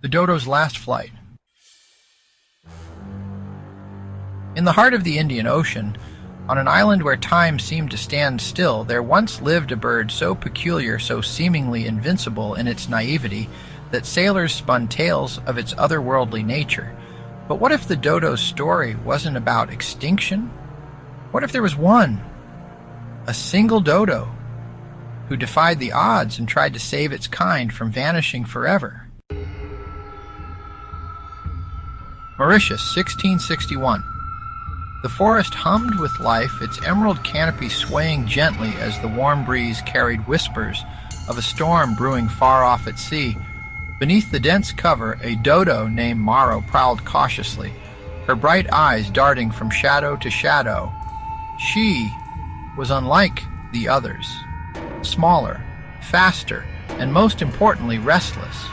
The Dodo's last flight. In the heart of the Indian Ocean, on an island where time seemed to stand still, there once lived a bird so peculiar, so seemingly invincible in its naivety, that sailors spun tales of its otherworldly nature. But what if the dodo's story wasn't about extinction? What if there was one, a single dodo, who defied the odds and tried to save its kind from vanishing forever? Mauritius, 1661. The forest hummed with life, its emerald canopy swaying gently as the warm breeze carried whispers of a storm brewing far off at sea. Beneath the dense cover, a dodo named Maro prowled cautiously, her bright eyes darting from shadow to shadow. She was unlike the others, smaller, faster, and most importantly, restless.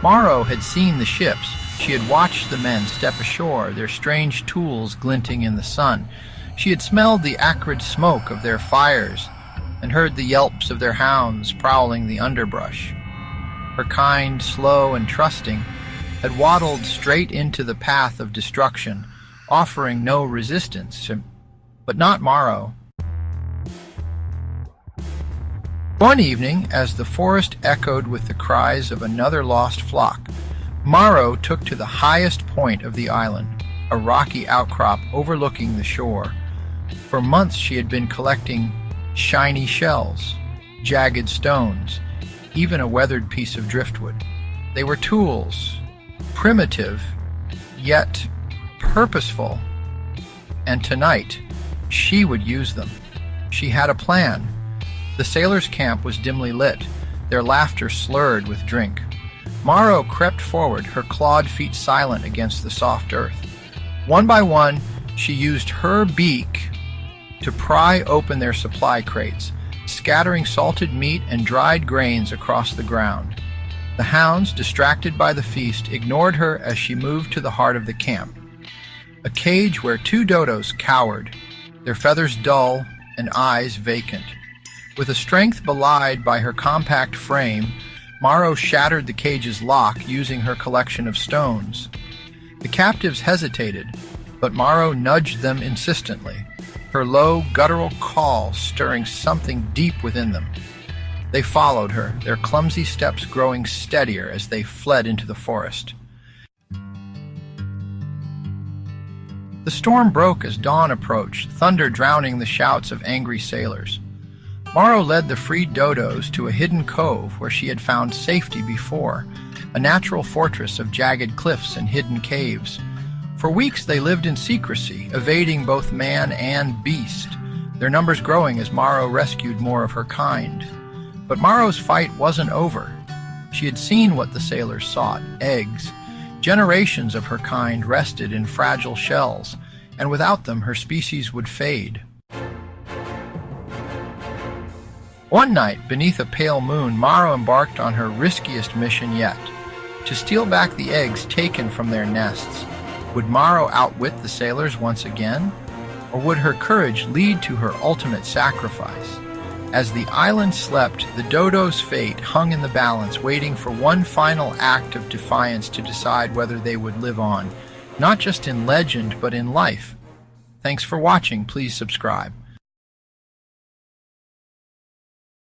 Maro had seen the ships. She had watched the men step ashore, their strange tools glinting in the sun. She had smelled the acrid smoke of their fires and heard the yelps of their hounds prowling the underbrush. Her kind, slow, and trusting, had waddled straight into the path of destruction, offering no resistance. But not Maro. One evening, as the forest echoed with the cries of another lost flock, Maro took to the highest point of the island, a rocky outcrop overlooking the shore. For months she had been collecting shiny shells, jagged stones, even a weathered piece of driftwood. They were tools, primitive, yet purposeful, and tonight she would use them. She had a plan. The sailors' camp was dimly lit, their laughter slurred with drink. Maro crept forward, her clawed feet silent against the soft earth. One by one, she used her beak to pry open their supply crates, scattering salted meat and dried grains across the ground. The hounds, distracted by the feast, ignored her as she moved to the heart of the camp, a cage where two dodos cowered, their feathers dull and eyes vacant. With a strength belied by her compact frame, Maro shattered the cage's lock using her collection of stones. The captives hesitated, but Maro nudged them insistently, her low, guttural call stirring something deep within them. They followed her, their clumsy steps growing steadier as they fled into the forest. The storm broke as dawn approached, thunder drowning the shouts of angry sailors. Maro led the freed dodos to a hidden cove where she had found safety before, a natural fortress of jagged cliffs and hidden caves. For weeks they lived in secrecy, evading both man and beast, their numbers growing as Maro rescued more of her kind. But Maro's fight wasn't over. She had seen what the sailors sought, eggs. Generations of her kind rested in fragile shells, and without them her species would fade. One night, beneath a pale moon, Maro embarked on her riskiest mission yet, to steal back the eggs taken from their nests. Would Maro outwit the sailors once again, or would her courage lead to her ultimate sacrifice? As the island slept, the dodo's fate hung in the balance, waiting for one final act of defiance to decide whether they would live on, not just in legend, but in life. Thanks for watching. Please subscribe.